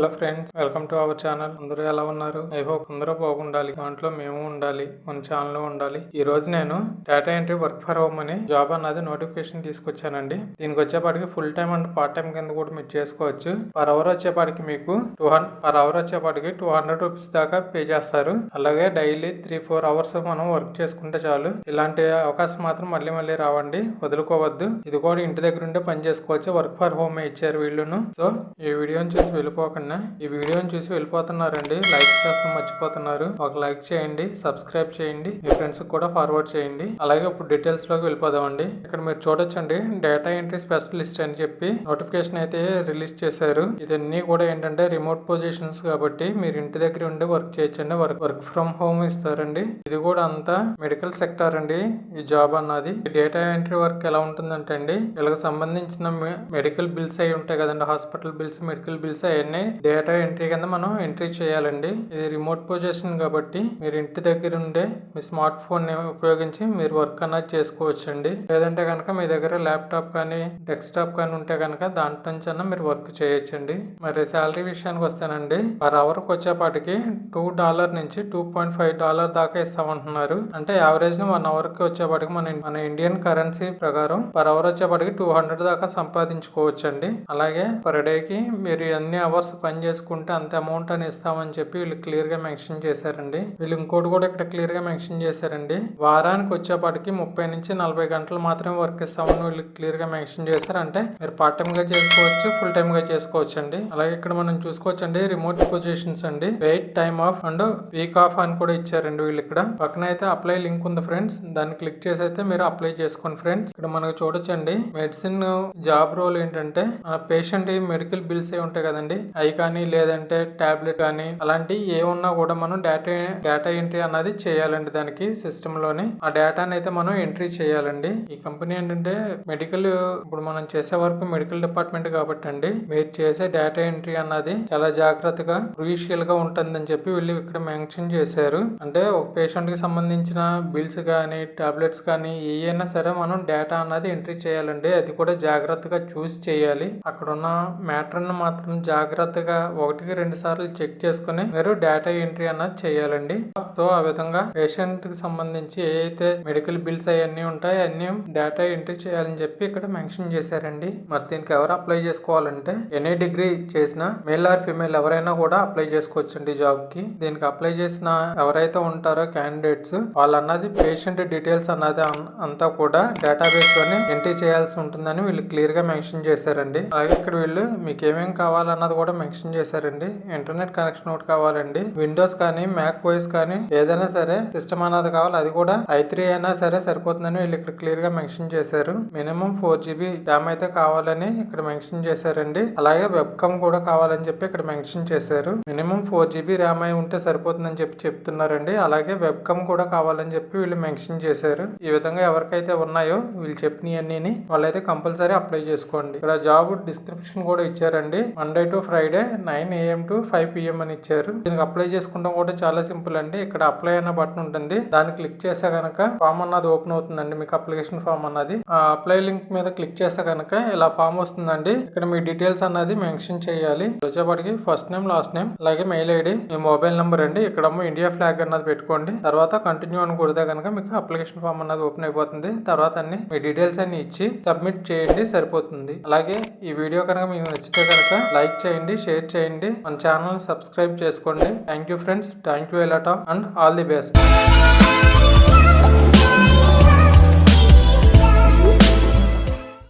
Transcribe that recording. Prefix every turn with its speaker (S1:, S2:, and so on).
S1: Hello friends, welcome to our channel. అందరూ ఎలా ఉన్నారు? ఐ హోప్ అందరూ బాగుండాలి. దాంట్లో మేము ఉండాలి, మన ఛానల్ ఉండాలి. ఈ రోజు నేను data entry work for home అని జాబ్ అన్నది నోటిఫికేషన్ తీసుకొచ్చానండి. దీనికి వచ్చేపాటికి full time and part time కింద కూడా మీరు చేసుకోవచ్చు. పర్ అవర్ వచ్చేపాటికి మీకు 200 రూపీస్ దాకా పే చేస్తారు. అలాగే డైలీ 3-4 అవర్స్ మనం వర్క్ చేసుకుంటే చాలు. ఇలాంటి అవకాశం మాత్రం మళ్ళీ మళ్ళీ రావండి, వదులుకోవద్దు. ఇది కూడా ఇంటి దగ్గర ఉంటే పని చేసుకోవచ్చు. వర్క్ ఫర్ హోమ్ ఇచ్చారు వీళ్ళును. సో ఈ వీడియోని చూసి వెళ్ళిపోతున్నారండి. లైక్ చేస్తాం మర్చిపోతున్నారు. ఒక లైక్ చేయండి, సబ్స్క్రైబ్ చేయండి, మీ ఫ్రెండ్స్ కూడా ఫార్వర్డ్ చేయండి. అలాగే ఇప్పుడు డీటెయిల్స్ లోకి వెళ్ళిపోదామండి. ఇక్కడ మీరు చూడొచ్చండి, డేటా ఎంట్రీ స్పెషలిస్ట్ అని చెప్పి నోటిఫికేషన్ అయితే రిలీజ్ చేశారు. ఇదన్నీ కూడా ఏంటంటే రిమోట్ పొజిషన్స్ కాబట్టి మీరు ఇంటి దగ్గర ఉండి వర్క్ చేయొచ్చండి. వర్క్ ఫ్రమ్ హోమ్ ఇస్తారండి. ఇది కూడా అంతా మెడికల్ సెక్టార్ అండి ఈ జాబ్ అన్నది. డేటా ఎంట్రీ వర్క్ ఎలా ఉంటుందంటే అండి, వీళ్ళకి సంబంధించిన మెడికల్ బిల్స్ అయి ఉంటాయి కదండి, హాస్పిటల్ బిల్స్, మెడికల్ బిల్స్ అవన్నీ డేటా ఎంట్రీ కింద మనం ఎంట్రీ చేయాలండి. ఇది రిమోట్ పొజిషన్ కాబట్టి మీరు ఇంటి దగ్గర ఉండే మీ స్మార్ట్ ఫోన్ ని ఉపయోగించి మీరు వర్క్ అన్నది చేసుకోవచ్చండి. లేదంటే కనుక మీ దగ్గర ల్యాప్టాప్ కానీ డెస్క్టాప్ కానీ ఉంటే కనుక దాంట్లో నుంచి అన్న మీరు వర్క్ చేయొచ్చండి. మరి శాలరీ విషయానికి వస్తానండి, పర్ అవర్ కి వచ్చేపాటికి $2 నుంచి $2.5 దాకా ఇస్తామంటున్నారు. అంటే యావరేజ్ 1 అవర్ కి వచ్చేపాటికి మన ఇండియన్ కరెన్సీ ప్రకారం పర్ అవర్ వచ్చేపాటికి 200 దాకా సంపాదించుకోవచ్చండి. అలాగే పర్ డే కి మీరు ఎన్ని అవర్స్ పని చేసుకుంటే అంత అమౌంట్ అని ఇస్తామని చెప్పి వీళ్ళు క్లియర్ గా మెన్షన్ చేశారండి. వీళ్ళు ఇంకోటి కూడా ఇక్కడ క్లియర్ గా మెన్షన్ చేశారండి, వారానికి వచ్చేపాటికి 30 నుంచి 40 గంటలు మాత్రమే వర్క్ ఇస్తామని వీళ్ళు క్లియర్ గా మెన్షన్ చేశారు. అంటే మీరు పార్ట్ టైం గా చేసుకోవచ్చు, ఫుల్ టైం గా చేసుకోవచ్చు అండి. అలాగే ఇక్కడ మనం చూసుకోవచ్చండి, రిమోట్ పొజిషన్స్ అండి, wait, time off and week off అని కూడా ఇచ్చారండి వీళ్ళు. ఇక్కడ పక్కన అయితే అప్లై లింక్ ఉంది ఫ్రెండ్స్, దాన్ని క్లిక్ చేసి అయితే మీరు అప్లై చేసుకోండి ఫ్రెండ్స్. ఇక్కడ మనకు చూడొచ్చండి, మెడిసిన్ జాబ్ రోల్ ఏంటంటే మన పేషెంట్ మెడికల్ బిల్స్ ఏ ఉంటాయి కదండి, అవి కానీ లేదంటే టాబ్లెట్ కానీ అలాంటి ఏమున్నా కూడా మనం డేటా ఎంట్రీ అన్నది చేయాలండి. దానికి సిస్టమ్ లోని ఆ డేటాని అయితే మనం ఎంట్రీ చేయాలండి. ఈ కంపెనీ ఏంటంటే మెడికల్, ఇప్పుడు మనం చేసే వరకు మెడికల్ డిపార్ట్మెంట్ కాబట్టి అండి, మీరు చేసే డేటా ఎంట్రీ అన్నది చాలా జాగ్రత్తగా క్రూషియల్ గా ఉంటుందని చెప్పి వీళ్ళు ఇక్కడ మెన్షన్ చేశారు. అంటే ఒక పేషెంట్ కి సంబంధించిన బిల్స్ కానీ టాబ్లెట్స్ కానీ ఏమైనా సరే మనం డేటా అన్నది ఎంట్రీ చేయాలండి. అది కూడా జాగ్రత్తగా చూసి చేయాలి. అక్కడ ఉన్న మ్యాటర్ ని మాత్రం జాగ్రత్తగా 1-2 సార్లు చెక్ చేసుకుని మీరు డేటా ఎంట్రీ అన్నది చేయాలండి. సో ఆ విధంగా పేషెంట్ కి సంబంధించి ఏదైతే మెడికల్ బిల్స్ అవన్నీ ఉంటాయో అన్ని డేటా ఎంట్రీ చేయాలని చెప్పి ఇక్కడ మెన్షన్ చేశారండి. మరి దీనికి ఎవరు అప్లై చేసుకోవాలంటే ఎనీ డిగ్రీ చేసిన మేల్ ఆర్ ఫీమేల్ ఎవరైనా కూడా అప్లై చేసుకోవచ్చండి జాబ్ కి. దీనికి అప్లై చేసిన ఎవరైతే ఉంటారో క్యాండిడేట్స్, వాళ్ళన్నది పేషెంట్ డీటెయిల్స్ అన్నది అంతా కూడా డేటాబేస్ లోనే ఎంట్రీ చేయాల్సి ఉంటుందని వీళ్ళు క్లియర్ గా మెన్షన్ చేశారండి. అలాగే ఇక్కడ వీళ్ళు మీకు ఏమేమి కావాలన్నది కూడా మెన్షన్ చేశారండి. ఇంటర్నెట్ కనెక్షన్ ఒకటి కావాలండి, విండోస్ కానీ మ్యాక్ ఓఎస్ కానీ ఏదైనా సరే సిస్టమ్ అన్నది కావాలి, అది కూడా i3 అయినా సరే సరిపోతుందని వీళ్ళు ఇక్కడ క్లియర్ గా మెన్షన్ చేశారు. మినిమం 4GB ర్యామ్ అయితే కావాలని ఇక్కడ మెన్షన్ చేశారండి. అలాగే వెబ్కమ్ కూడా కావాలని చెప్పి ఇక్కడ మెన్షన్ చేశారు. మినిమం 4GB ర్యామ్ అయి ఉంటే సరిపోతుందని చెప్పి చెప్తున్నారండి. అలాగే వెబ్కమ్ కూడా కావాలని చెప్పి వీళ్ళు మెన్షన్ చేశారు. ఈ విధంగా ఎవరికైతే ఉన్నాయో వీళ్ళు చెప్పినవన్నీ వాళ్ళైతే కంపల్సరీ అప్లై చేసుకోండి. ఇక్కడ జాబ్ డిస్క్రిప్షన్ కూడా ఇచ్చారండి. Monday to Friday 9 AM to 5 PM అని ఇచ్చారు. దీనికి అప్లై చేసుకుంటాం కూడా చాలా సింపుల్ అండి. ఇక్కడ అప్లై అన్న బటన్ ఉంటుంది, దాన్ని క్లిక్ చేస్తే కనుక ఫామ్ అన్నది ఓపెన్ అవుతుందండి. మీకు అప్లికేషన్ ఫామ్ అన్నది ఆ అప్లై లింక్ మీద క్లిక్ చేస్తే కనుక ఇలా ఫామ్ వస్తుందండి. ఇక్కడ మీ డీటెయిల్స్ అన్నది మెన్షన్ చేయాలి. వచ్చేప్పటికి ఫస్ట్ నేమ్, లాస్ట్ నేమ్, అలాగే మెయిల్ ఐడి, మీ మొబైల్ నెంబర్ అండి. ఇక్కడ ఇండియా ఫ్లాగ్ అన్నది పెట్టుకోండి. తర్వాత కంటిన్యూ అని కొడితే కనుక మీకు అప్లికేషన్ ఫామ్ అన్నది ఓపెన్ అయిపోతుంది. తర్వాత అన్ని మీ డీటెయిల్స్ అన్ని ఇచ్చి సబ్మిట్ చేయండి, సరిపోతుంది. అలాగే ఈ వీడియో కనుక మీకు నచ్చితే కనుక లైక్ చేయండి, షేర్ చేయండి, మన ఛానల్ సబ్స్క్రైబ్ చేసుకోండి. Thank you friends, thank you allot and all the best.